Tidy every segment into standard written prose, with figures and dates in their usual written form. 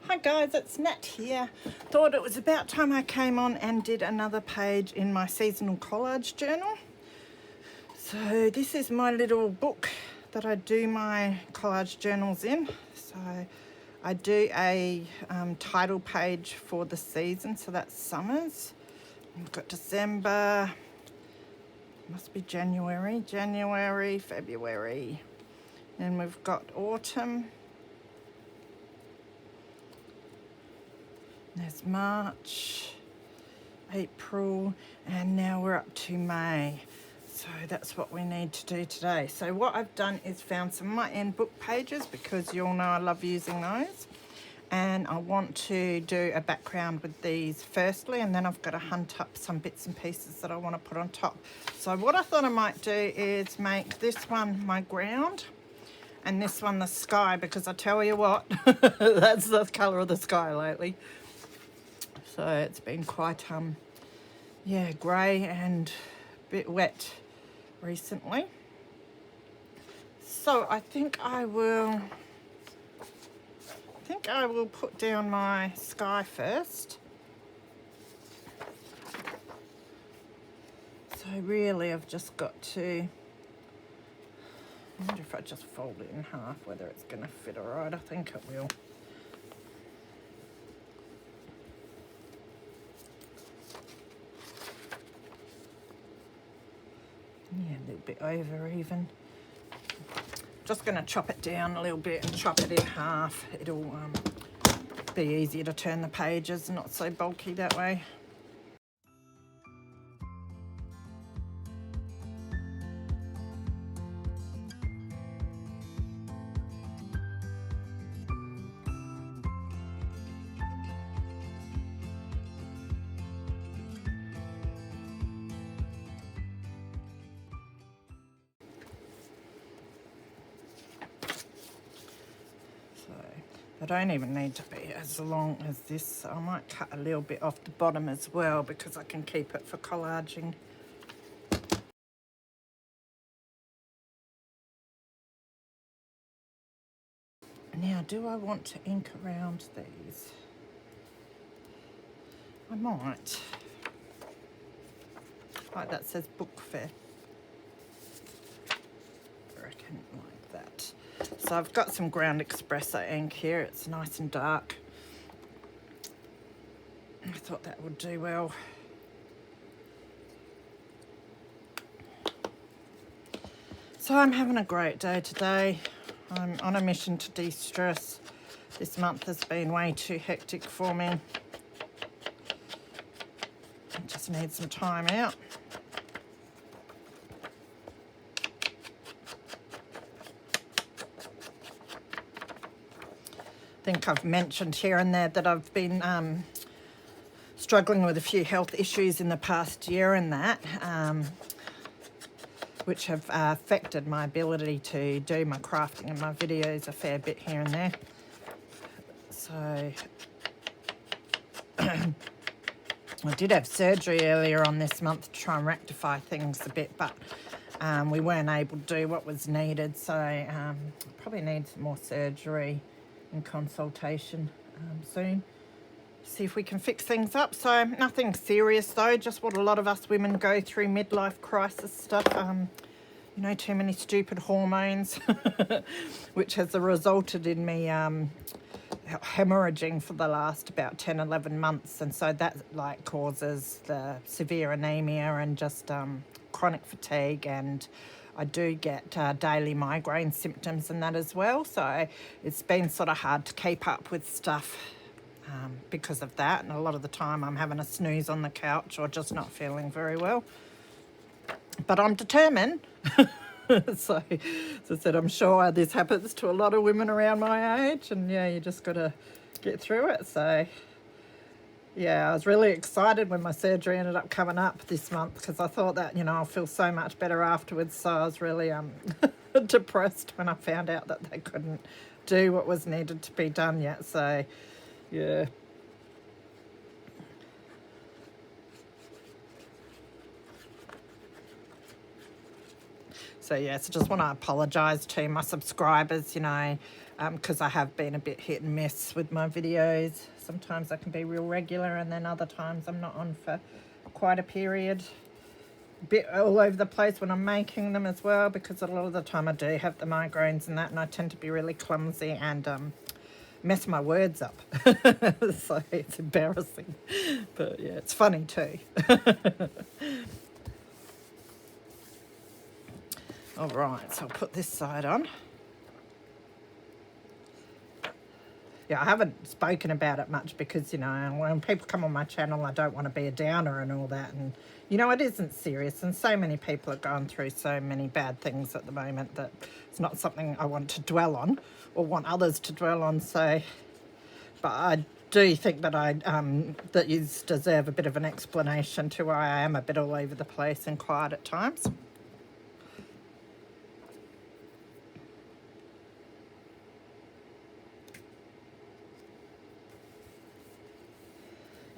Hi guys, it's Nat here. Thought it was about time I came on and did another page in my Seasonal Collage journal. So this is my little book that I do my collage journals in. So I do a title page for the season, so that's summers. We've got December, must be January, February. Then we've got autumn. There's March, April, and now we're up to May. So that's what we need to do today. So what I've done is found some of my end book pages, because you all know I love using those. And I want to do a background with these firstly, and then I've got to hunt up some bits and pieces that I want to put on top. So what I thought I might do is make this one my ground and this one the sky, because I tell you what, that's the colour of the sky lately. So it's been quite, grey and a bit wet recently. So I think I will put down my sky first. So really I've just got to, I wonder if I just fold it in half, whether it's going to fit all right. I think it will. Yeah, a little bit over even. Just going to chop it down a little bit and chop it in half. It'll be easier to turn the pages, not so bulky that way. I don't even need to be as long as this. I might cut a little bit off the bottom as well, because I can keep it for collaging. Now, do I want to ink around these? I might. Like that says book fair. I reckon like that. So I've got some ground espresso ink here. It's nice and dark. I thought that would do well. So I'm having a great day today. I'm on a mission to de-stress. This month has been way too hectic for me. I just need some time out. I think I've mentioned here and there that I've been struggling with a few health issues in the past year and that, which have affected my ability to do my crafting and my videos a fair bit here and there. So I did have surgery earlier on this month to try and rectify things a bit, but we weren't able to do what was needed, so probably need some more surgery and consultation soon. See if we can fix things up. So nothing serious though, just what a lot of us women go through, midlife crisis stuff. You know, too many stupid hormones, which has resulted in me hemorrhaging for the last about 10-11 months, and so that like causes the severe anemia and just chronic fatigue, and I do get daily migraine symptoms and that as well. So it's been sort of hard to keep up with stuff because of that. And a lot of the time I'm having a snooze on the couch or just not feeling very well. But I'm determined. So, as I said, I'm sure this happens to a lot of women around my age. And yeah, you just got to get through it. So yeah, I was really excited when my surgery ended up coming up this month, because I thought that, you know, I'll feel so much better afterwards. So I was really depressed when I found out that they couldn't do what was needed to be done yet. So yeah. So yes, I just want to apologise to my subscribers. You know, because I have been a bit hit and miss with my videos. Sometimes I can be real regular, and then other times I'm not on for quite a period. A bit all over the place when I'm making them as well, because a lot of the time I do have the migraines and that, and I tend to be really clumsy and mess my words up. So it's embarrassing, but yeah, it's funny too. All right, so I'll put this side on. Yeah, I haven't spoken about it much because, you know, when people come on my channel, I don't want to be a downer and all that. And, you know, it isn't serious. And so many people are going through so many bad things at the moment that it's not something I want to dwell on or want others to dwell on. So, but I do think that that you deserve a bit of an explanation to why I am a bit all over the place and quiet at times.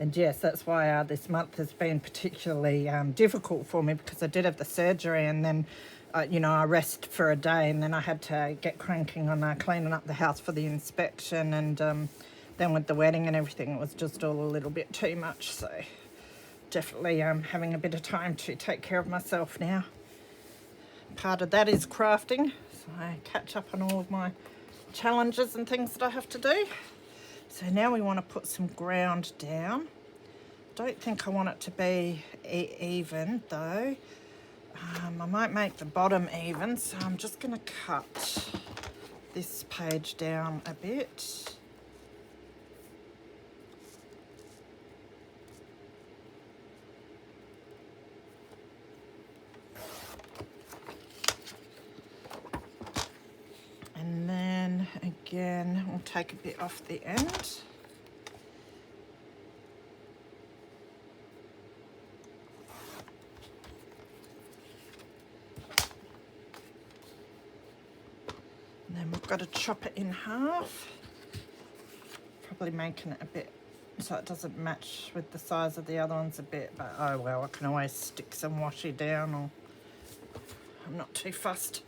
And yes, that's why this month has been particularly difficult for me, because I did have the surgery, and then, you know, I rest for a day, and then I had to get cranking on cleaning up the house for the inspection, and then with the wedding and everything, it was just all a little bit too much. So definitely having a bit of time to take care of myself now. Part of that is crafting, so I catch up on all of my challenges and things that I have to do. So now we want to put some ground down. Don't think I want it to be even though. I might make the bottom even, so I'm just going to cut this page down a bit. And then again, we'll take a bit off the end. And then we've got to chop it in half. Probably making it a bit so it doesn't match with the size of the other ones a bit, but oh well, I can always stick some washi down, or I'm not too fussed.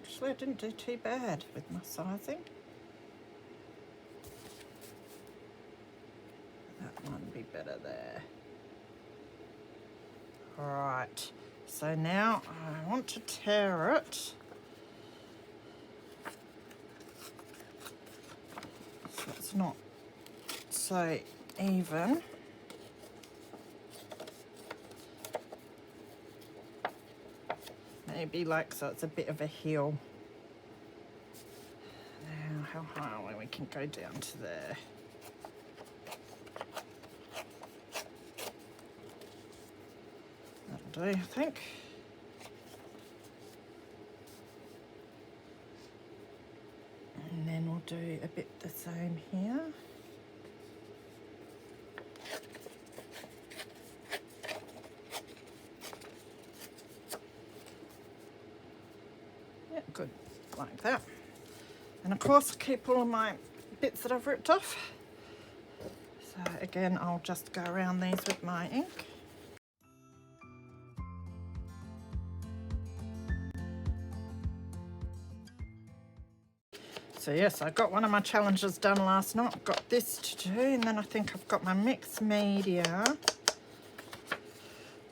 Actually, I didn't do too bad with my sizing. That one would be better there. Alright, so now I want to tear it. So it's not so even. Maybe like so it's a bit of a hill. Now, how high we can go down to there. That'll do, I think. And then we'll do a bit the same here. Yeah, good, like that. And of course, keep all of my bits that I've ripped off. So again, I'll just go around these with my ink. So yes, I got one of my challenges done last night. I've got this to do, and then I think I've got my mixed media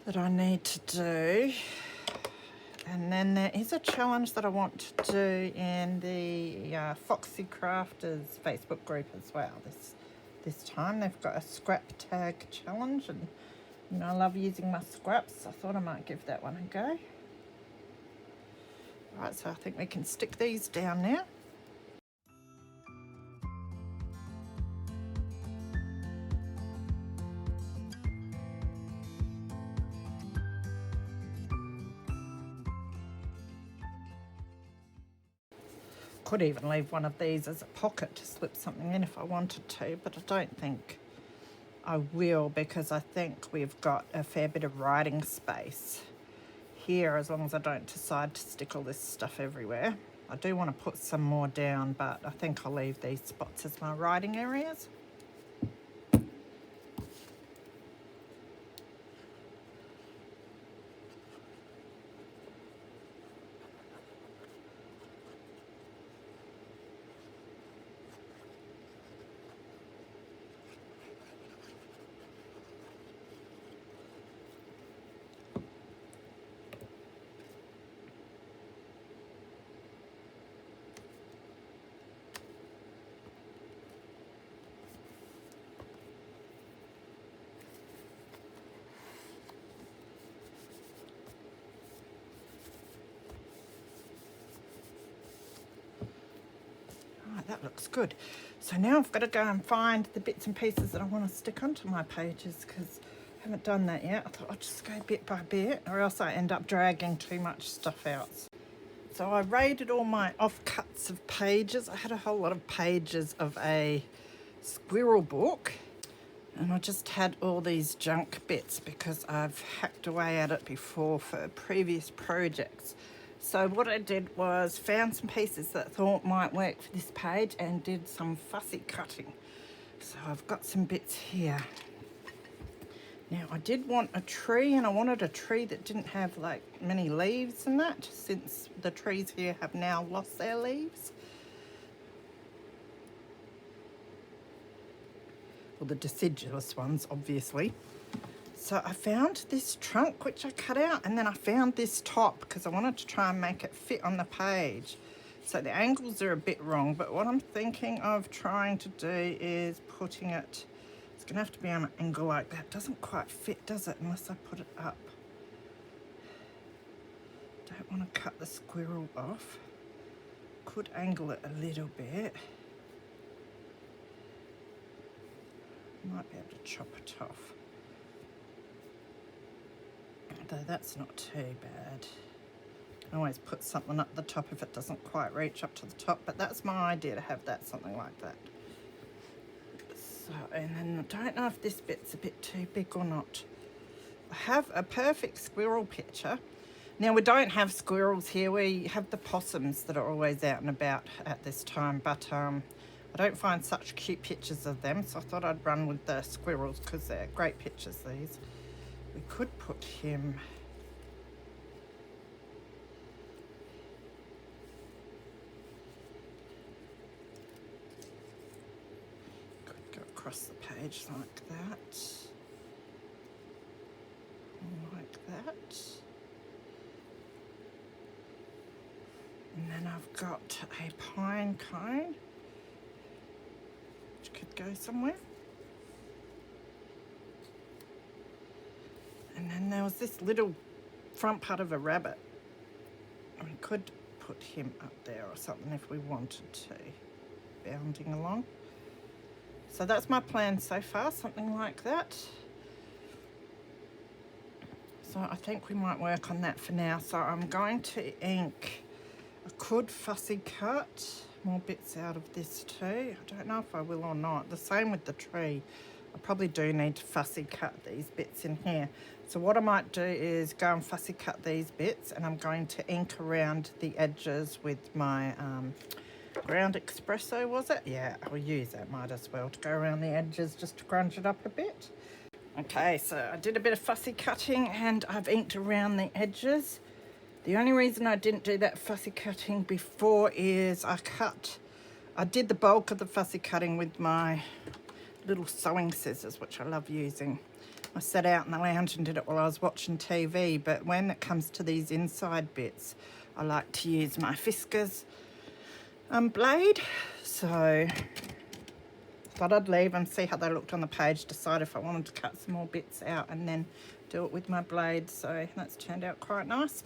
that I need to do. And then there is a challenge that I want to do in the Foxy Crafters Facebook group as well. This time they've got a scrap tag challenge, and you know I love using my scraps. I thought I might give that one a go. Right, so I think we can stick these down now. Could even leave one of these as a pocket to slip something in if I wanted to, but I don't think I will, because I think we've got a fair bit of writing space here, as long as I don't decide to stick all this stuff everywhere. I do want to put some more down, but I think I'll leave these spots as my writing areas. That looks good. So now I've got to go and find the bits and pieces that I want to stick onto my pages, because I haven't done that yet. I thought I'd just go bit by bit, or else I end up dragging too much stuff out. So I raided all my offcuts of pages. I had a whole lot of pages of a squirrel book, and I just had all these junk bits because I've hacked away at it before for previous projects. So what I did was found some pieces that I thought might work for this page and did some fussy cutting. So I've got some bits here. Now I did want a tree, and I wanted a tree that didn't have like many leaves and that, since the trees here have now lost their leaves. Well, the deciduous ones, obviously. So I found this trunk, which I cut out, and then I found this top because I wanted to try and make it fit on the page. So the angles are a bit wrong, but what I'm thinking of trying to do is putting it, it's going to have to be on an angle like that. It doesn't quite fit, does it, unless I put it up. Don't want to cut the squirrel off. Could angle it a little bit. Might be able to chop it off. Though that's not too bad. I can always put something up the top if it doesn't quite reach up to the top, but that's my idea, to have that, something like that. So, and then I don't know if this bit's a bit too big or not. I have a perfect squirrel picture. Now we don't have squirrels here, we have the possums that are always out and about at this time, but I don't find such cute pictures of them, so I thought I'd run with the squirrels because they're great pictures, these. We could put him, could go across the page like that, like that. And then I've got a pine cone, which could go somewhere. And then there was this little front part of a rabbit. We could put him up there or something if we wanted to, bounding along. So that's my plan so far, something like that. So I think we might work on that for now. So I'm going to ink. I could fussy cut more bits out of this too. I don't know if I will or not. The same with the tree. I probably do need to fussy cut these bits in here. So what I might do is go and fussy cut these bits, and I'm going to ink around the edges with my ground espresso, was it? Yeah, I'll use that, might as well, to go around the edges just to grunge it up a bit. Okay, so I did a bit of fussy cutting and I've inked around the edges. The only reason I didn't do that fussy cutting before is I did the bulk of the fussy cutting with my little sewing scissors, which I love using. I sat out in the lounge and did it while I was watching TV, but when it comes to these inside bits, I like to use my Fiskars blade. So thought I'd leave and see how they looked on the page, decide if I wanted to cut some more bits out and then do it with my blade. So that's turned out quite nice.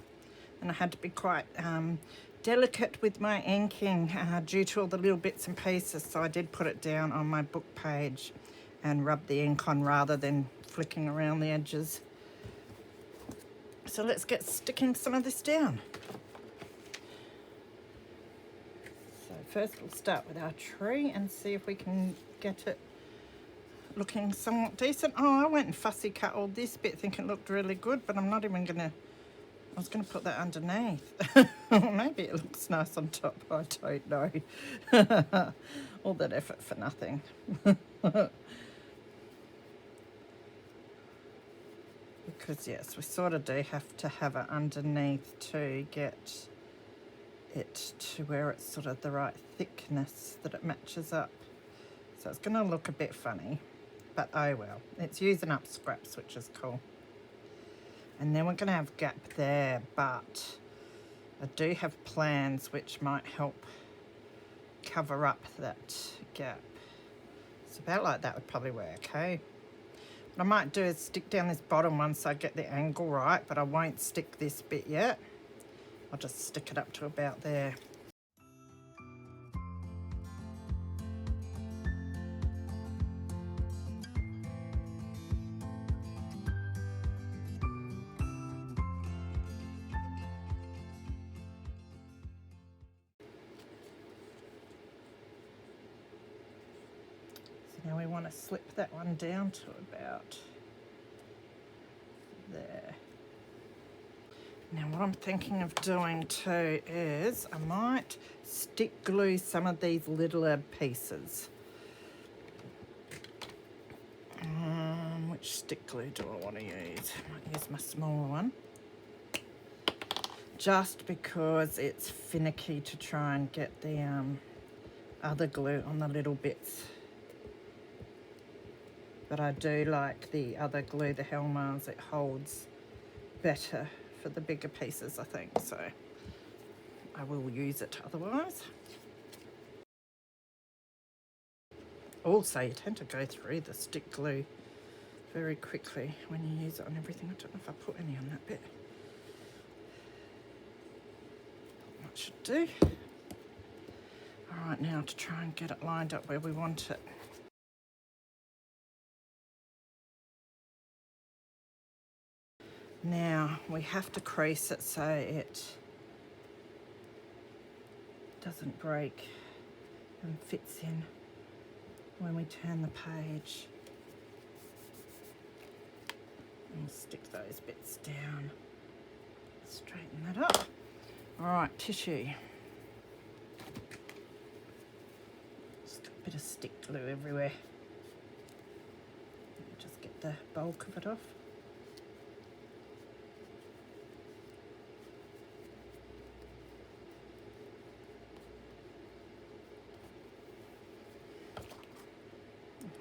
And I had to be quite delicate with my inking due to all the little bits and pieces, so I did put it down on my book page and rub the ink on rather than flicking around the edges. So let's get sticking some of this down. So first we'll start with our tree and see if we can get it looking somewhat decent. Oh, I went and fussy cut all this bit thinking it looked really good, but I'm not even gonna, I was gonna put that underneath. Maybe it looks nice on top, I don't know. All that effort for nothing. Because yes, we sort of do have to have it underneath to get it to where it's sort of the right thickness that it matches up. So it's going to look a bit funny, but oh well. It's using up scraps, which is cool. And then we're going to have a gap there, but I do have plans which might help cover up that gap. So about like that would probably work, okay? What I might do is stick down this bottom one so I get the angle right, but I won't stick this bit yet. I'll just stick it up to about there. So now we want to slip that one down to about there. Now what I'm thinking of doing too is I might stick glue some of these littler pieces. Which stick glue do I want to use? I might use my smaller one. Just because it's finicky to try and get the other glue on the little bits. But I do like the other glue, the Helmars. It holds better for the bigger pieces, I think, so I will use it otherwise. Also, you tend to go through the stick glue very quickly when you use it on everything. I don't know if I put any on that bit. That should do. All right, now to try and get it lined up where we want it. Now we have to crease it so it doesn't break and fits in when we turn the page. And we'll stick those bits down, straighten that up. All right, tissue. Just got a bit of stick glue everywhere. Just get the bulk of it off.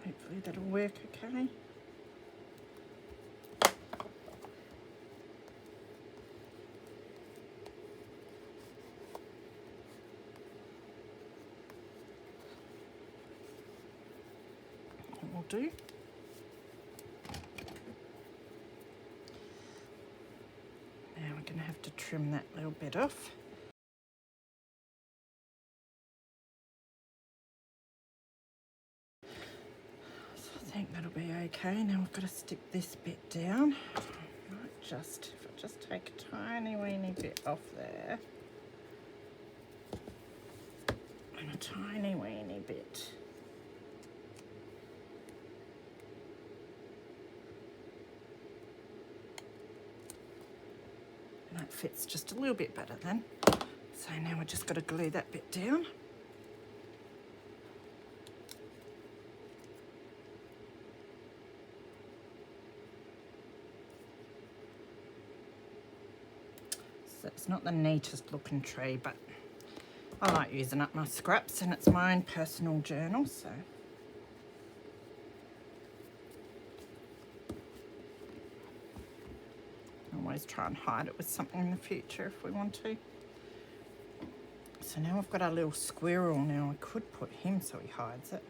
Hopefully that'll work okay. That will do. Now we're going to have to trim that little bit off. I think that'll be okay. Now we've got to stick this bit down. If I just take a tiny weeny bit off there, and a tiny weeny bit. And that fits just a little bit better then. So now we've just got to glue that bit down. It's not the neatest looking tree, but I like using up my scraps, and it's my own personal journal, so. Always try and hide it with something in the future if we want to. So now we've got our little squirrel. Now I could put him so he hides it,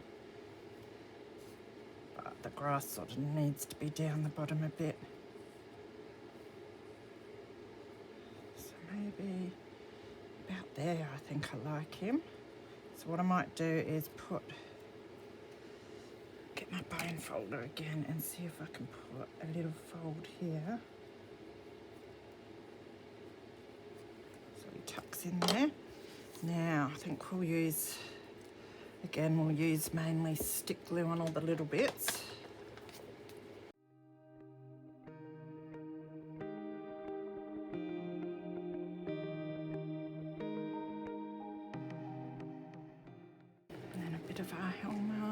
but the grass sort of needs to be down the bottom a bit. Maybe about there, I think I like him. So what I might do is get my bone folder again and see if I can put a little fold here. So he tucks in there. Now I think we'll use mainly stick glue on all the little bits.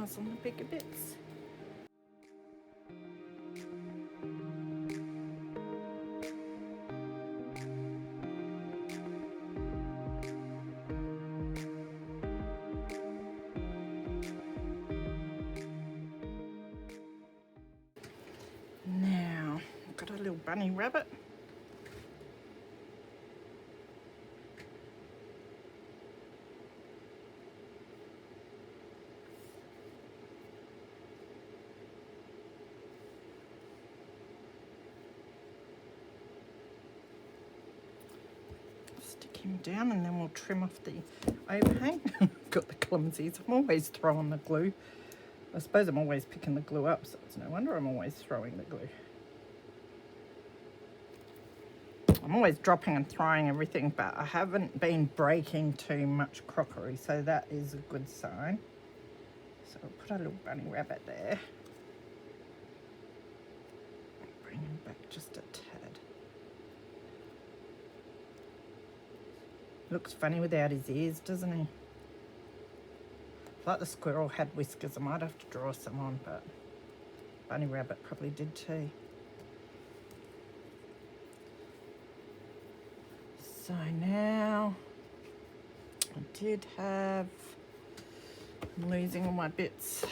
stars on the bigger bits. Now, I've got a little bunny rabbit. Stick him down and then we'll trim off the overhang. Got the clumsies. I'm always throwing the glue. I suppose I'm always picking the glue up, so it's no wonder I'm always throwing the glue. I'm always dropping and throwing everything, but I haven't been breaking too much crockery, so that is a good sign. So I'll put a little bunny rabbit there. Bring him back just a tad. Looks funny without his ears, doesn't he? Like the squirrel had whiskers. I might have to draw some on, but bunny rabbit probably did too. So now I did have, I'm losing all my bits.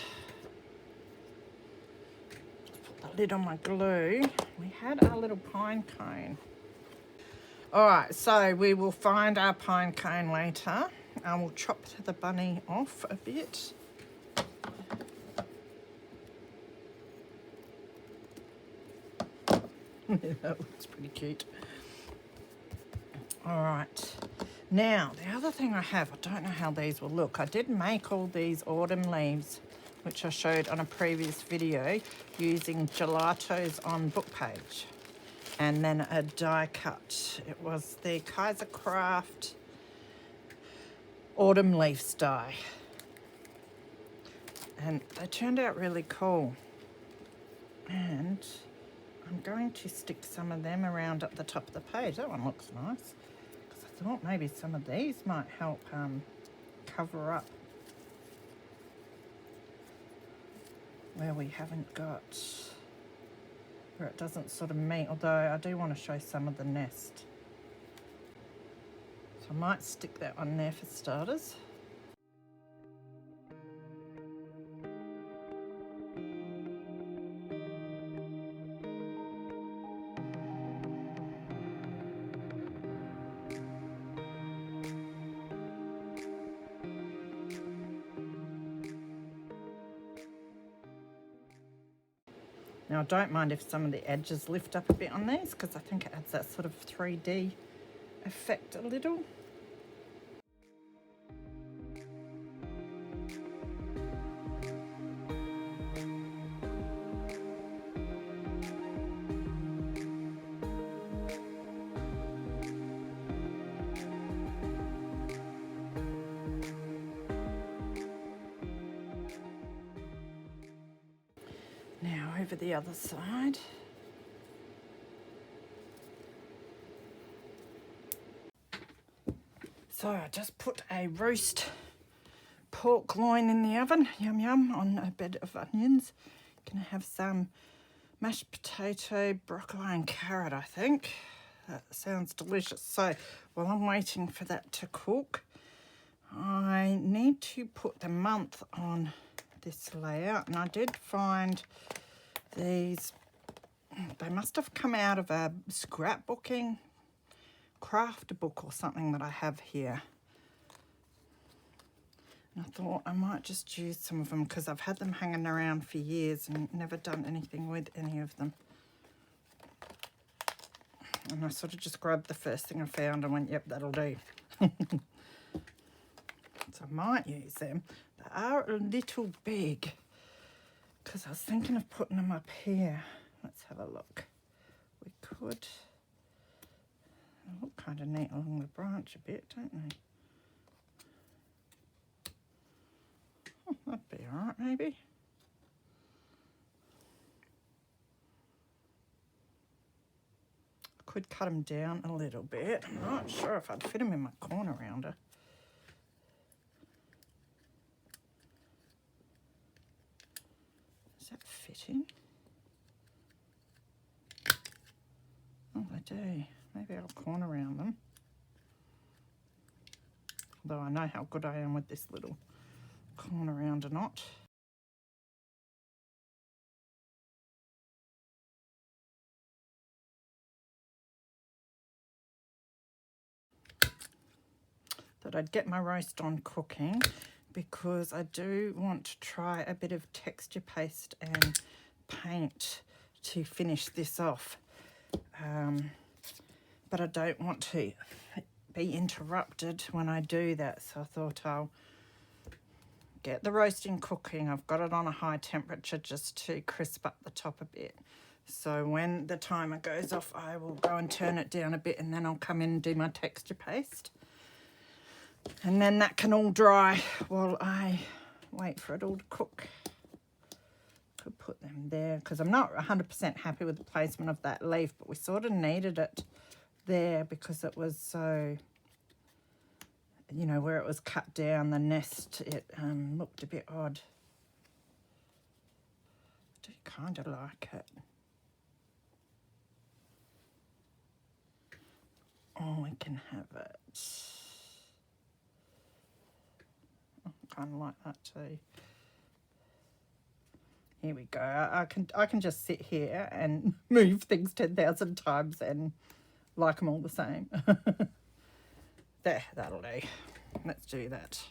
Just put the lid on my glue. We had our little pine cone. All right, so we will find our pine cone later. I will chop the bunny off a bit. That looks pretty cute. All right, now the other thing I have, I don't know how these will look. I did make all these autumn leaves, which I showed on a previous video, using gelatos on book page. And then a die cut. It was the Kaiser Craft autumn leaves die. And they turned out really cool. And I'm going to stick some of them around at the top of the page. That one looks nice. Because I thought maybe some of these might help cover up where we haven't got, where it doesn't sort of meet, although I do want to show some of the nest. So I might stick that one there for starters. Now I don't mind if some of the edges lift up a bit on these, because I think it adds that sort of 3D effect a little. Now over the other side. So I just put a roast pork loin in the oven, yum yum, on a bed of onions. Gonna have some mashed potato, broccoli and carrot, I think. That sounds delicious. So while I'm waiting for that to cook, I need to put the month on this layout, and I did find these, they must have come out of a scrapbooking craft book or something that I have here. And I thought I might just use some of them because I've had them hanging around for years and never done anything with any of them. And I sort of just grabbed the first thing I found and went, yep, that'll do. So I might use them. They are a little big because I was thinking of putting them up here. Let's have a look. We could, they look kind of neat along the branch a bit, don't they? Oh, that'd be all right, maybe. Could cut them down a little bit. I'm not sure if I'd fit them in my corner rounder. that fitting? Oh, they do. Maybe I'll corner around them. Although I know how good I am with this little corner round a knot. Thought I'd get my roast on cooking because I do want to try a bit of texture paste and paint to finish this off. But I don't want to be interrupted when I do that, so I thought I'll get the roasting cooking. I've got it on a high temperature just to crisp up the top a bit. So when the timer goes off, I will go and turn it down a bit, and then I'll come in and do my texture paste. And then that can all dry while I wait for it all to cook. Could put them there because I'm not 100% happy with the placement of that leaf, but we sort of needed it there because it was so, you know, where it was cut down, the nest, it looked a bit odd. I do kind of like it. Oh, we can have it. I kind of like that too. Here we go. I can just sit here and move things 10,000 times and like them all the same. There, that'll do. Let's do that.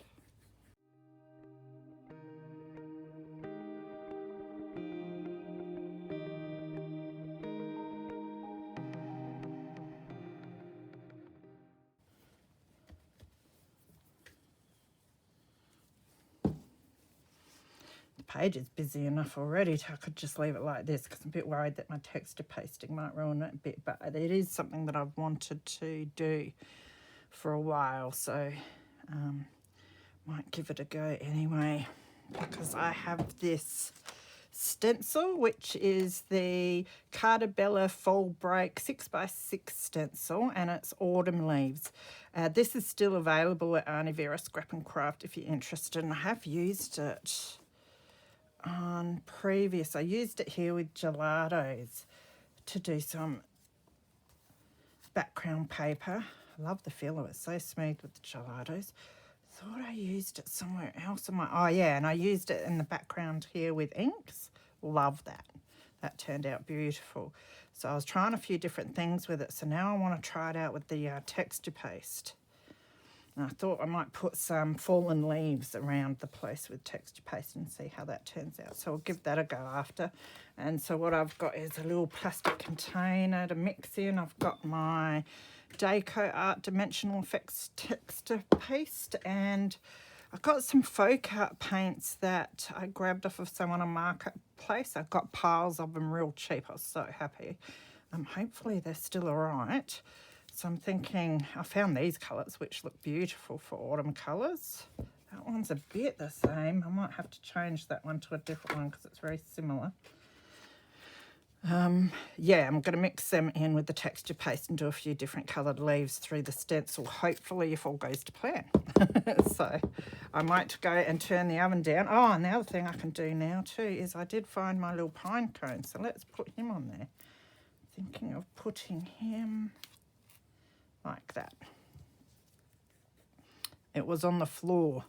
Page is busy enough already. I could just leave it like this because I'm a bit worried that my texture pasting might ruin it a bit, but it is something that I've wanted to do for a while, so might give it a go anyway, because I have this stencil, which is the Cartabella Fall Break 6x6 stencil, and it's autumn leaves. This is still available at Auntie Vera Scrap and Craft if you're interested, and I have used it on previous. I used it here with gelatos to do some background paper. I love the feel of it, so smooth with the gelatos. Thought I used it somewhere else in my, oh yeah, and I used it in the background here with inks. Love that. That turned out beautiful. So I was trying a few different things with it, so now I want to try it out with the texture paste. And I thought I might put some fallen leaves around the place with texture paste and see how that turns out. So I'll give that a go after. And so what I've got is a little plastic container to mix in. I've got my Deco Art Dimensional Effects texture paste, and I've got some folk art paints that I grabbed off of someone on Marketplace. I got piles of them real cheap. I was so happy. Hopefully they're still all right. So I'm thinking, I found these colours which look beautiful for autumn colours. That one's a bit the same. I might have to change that one to a different one because it's very similar. Yeah, I'm going to mix them in with the texture paste and do a few different coloured leaves through the stencil, hopefully if all goes to plan. So I might go and turn the oven down. Oh, and the other thing I can do now too is I did find my little pine cone, so let's put him on there. Thinking of putting him like that. It was on the floor,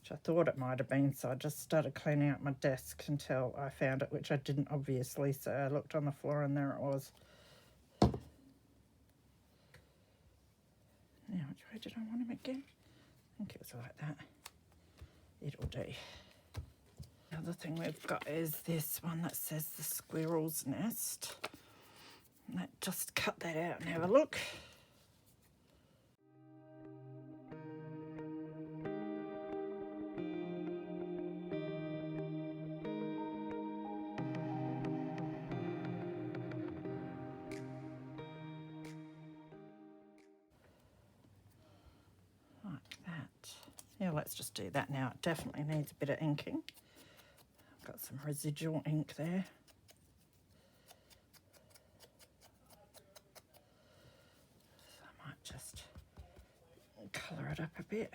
which I thought it might have been, so I just started cleaning out my desk until I found it, which I didn't obviously, so I looked on the floor and there it was. Now, which way did I want him again? I think it was like that. It'll do. The other thing we've got is this one that says the squirrel's nest. Let's just cut that out and have a look. Yeah, let's just do that now. It definitely needs a bit of inking. I've got some residual ink there. So I might just colour it up a bit.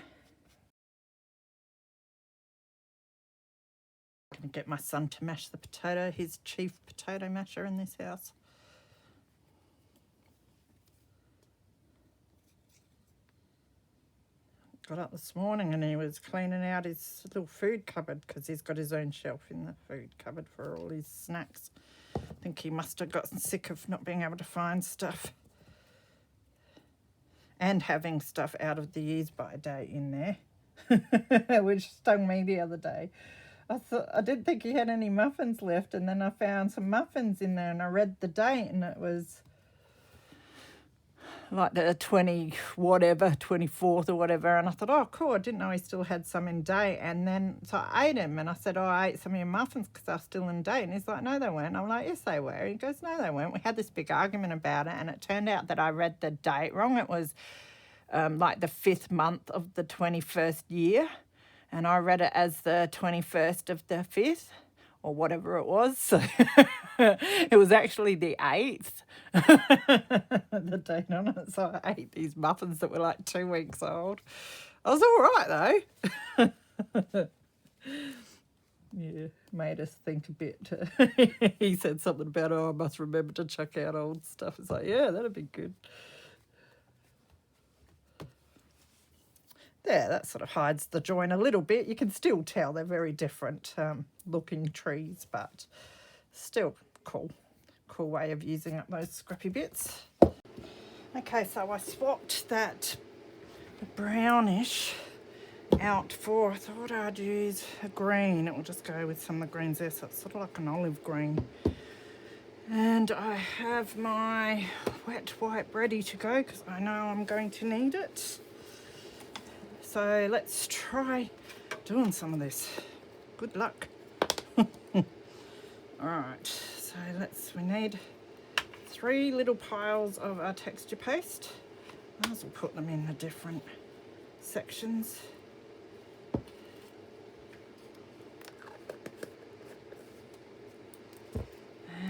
Gonna get my son to mash the potato, his chief potato masher in this house. Got up this morning and he was cleaning out his little food cupboard because he's got his own shelf in the food cupboard for all his snacks. I think he must have gotten sick of not being able to find stuff and having stuff out of the use by date in there, which stung me the other day. I didn't think he had any muffins left, and then I found some muffins in there and I read the date and it was like the 24th or whatever, and I thought, oh cool, I didn't know he still had some in date. And then so I ate him and I said, oh, I ate some of your muffins because they're still in date. And he's like, no they weren't. I'm like, yes they were. He goes, no they weren't. We had this big argument about it, and it turned out that I read the date wrong. It was like the 5th month of the 21st year, and I read it as the 21st of the 5th or whatever it was. So it was actually the 8th, the date on it. So I ate these muffins that were like 2 weeks old. I was all right though. Yeah, made us think a bit. He said something about, oh, I must remember to chuck out old stuff. It's like, yeah, that'd be good. There, that sort of hides the join a little bit. You can still tell they're very different looking trees, but still cool. Cool way of using up those scrappy bits. Okay, so I swapped that brownish out for, I thought I'd use a green. It will just go with some of the greens there, so it's sort of like an olive green. And I have my wet wipe ready to go because I know I'm going to need it. So let's try doing some of this. Good luck. All right, so we need 3 little piles of our texture paste. Might as well put them in the different sections.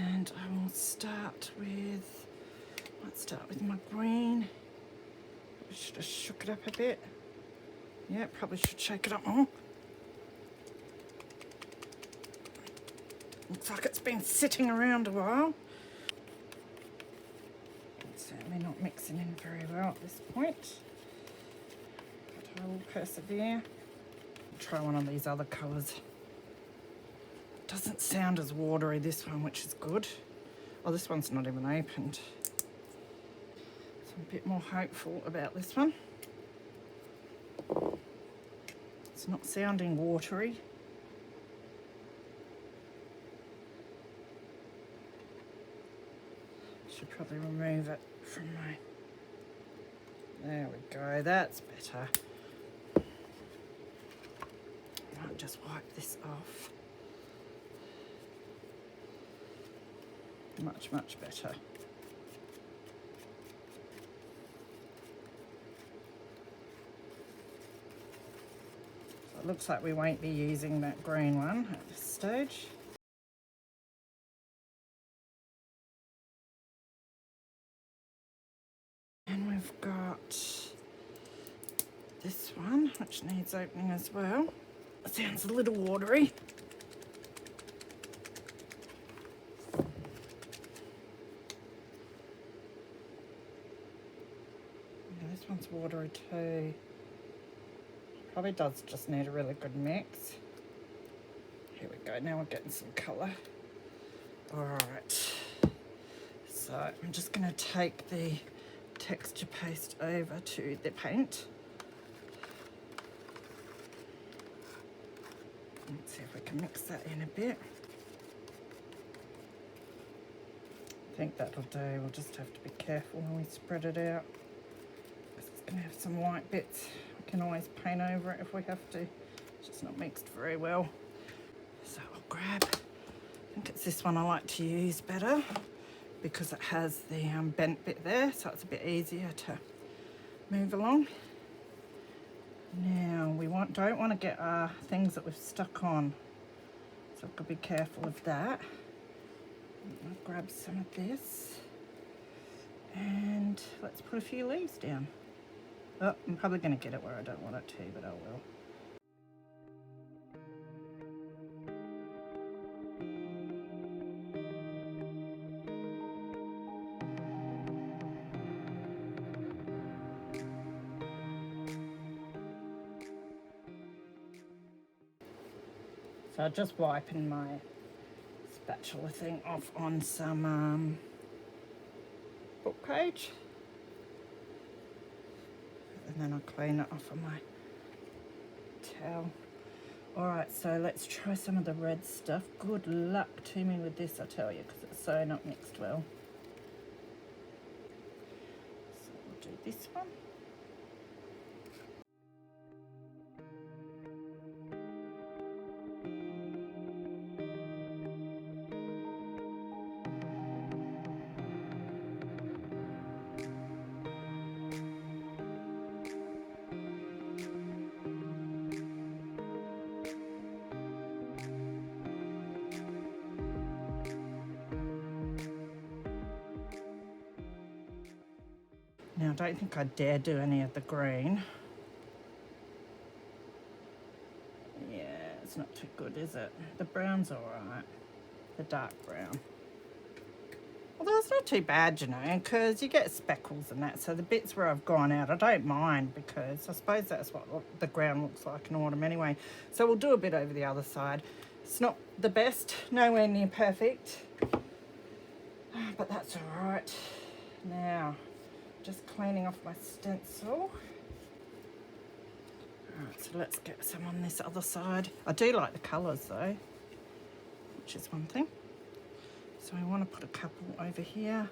And I will let's start with my green. I should have shook it up a bit. Yeah, probably should shake it up more. Looks like it's been sitting around a while. It's certainly not mixing in very well at this point, but I will persevere. I'll try one of these other colours. Doesn't sound as watery, this one, which is good. Oh, this one's not even opened. So I'm a bit more hopeful about this one. It's not sounding watery. Should probably remove it from my... There we go, that's better. I'll just wipe this off. Much, much better. So it looks like we won't be using that green one at this stage. And we've got this one, which needs opening as well. It sounds a little watery. Yeah, this one's watery too. Probably does just need a really good mix. Here we go, now we're getting some colour. All right, so I'm just going to take the texture paste over to the paint. Let's see if we can mix that in a bit. I think that'll do. We'll just have to be careful when we spread it out. It's going to have some white bits. We can always paint over it if we have to. It's just not mixed very well. So I'll grab, I think it's this one I like to use better because it has the bent bit there, so it's a bit easier to move along. Now we don't want to get our things that we've stuck on, so I've got to be careful of that. I'll grab some of this and let's put a few leaves down. Oh, I'm probably going to get it where I don't want it to, but I will. So just wiping my spatula thing off on some book page. And then I'll clean it off of my towel. Alright, so let's try some of the red stuff. Good luck to me with this, I tell you, because it's so not mixed well. So we'll do this one. Now, I don't think I dare do any of the green. Yeah, it's not too good, is it? The brown's all right, the dark brown. Although it's not too bad, you know, because you get speckles and that. So the bits where I've gone out, I don't mind, because I suppose that's what the ground looks like in autumn anyway. So we'll do a bit over the other side. It's not the best, nowhere near perfect, but that's all right. Now, just cleaning off my stencil. Alright, so let's get some on this other side. I do like the colours though, which is one thing. So I want to put a couple over here.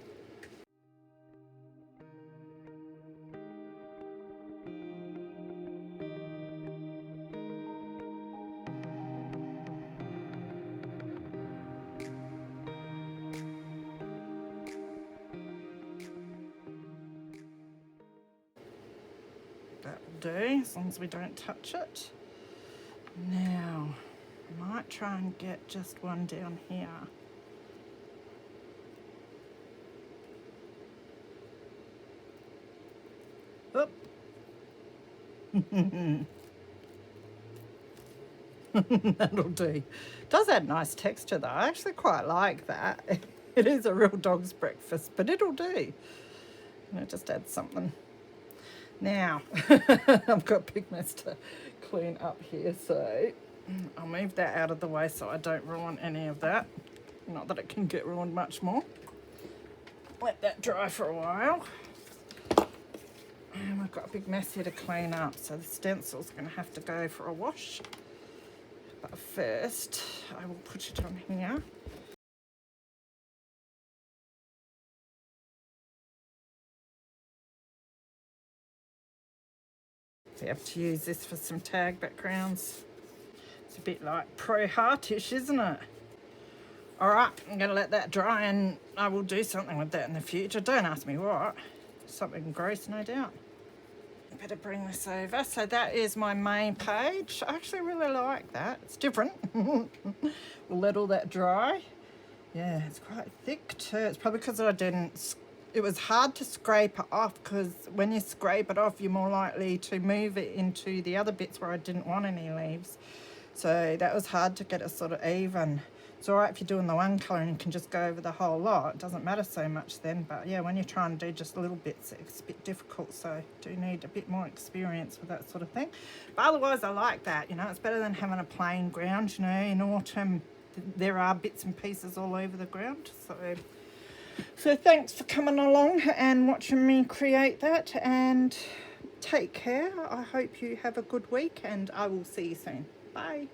That'll do, as long as we don't touch it. Now, I might try and get just one down here. Oop. That'll do. Does add nice texture though. I actually quite like that. It is a real dog's breakfast, but it'll do. And it just adds something. Now, I've got a big mess to clean up here, so I'll move that out of the way so I don't ruin any of that. Not that it can get ruined much more. Let that dry for a while. And I've got a big mess here to clean up, so the stencil's going to have to go for a wash. But first, I will put it on here. So you have to use this for some tag backgrounds. It's a bit like pro-heartish, isn't it? All right, I'm going to let that dry and I will do something with that in the future. Don't ask me what. Something gross, no doubt. Better bring this over. So that is my main page. I actually really like that. It's different. We'll let all that dry. Yeah, it's quite thick too. It's probably because I didn't... It was hard to scrape it off, because when you scrape it off, you're more likely to move it into the other bits where I didn't want any leaves. So that was hard to get it sort of even. It's all right if you're doing the one colour and you can just go over the whole lot. It doesn't matter so much then. But yeah, when you're trying to do just little bits, it's a bit difficult. So do need a bit more experience with that sort of thing. But otherwise, I like that. You know, it's better than having a plain ground. You know, in autumn, there are bits and pieces all over the ground. So thanks for coming along and watching me create that, and take care. I hope you have a good week, and I will see you soon. Bye.